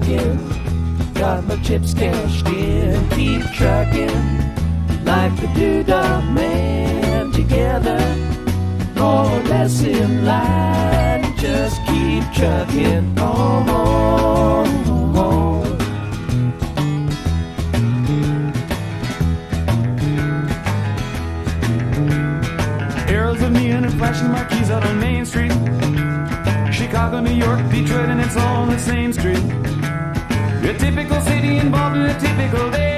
trucking, got my chips cashed in. Keep trucking like the Doodah Man. Together, more or less in line. Just keep trucking on. Arrows of neon and flashing marquees out on Main Street. Chicago, New York, Detroit, and it's all on the same street. A typical city involved in a typical day.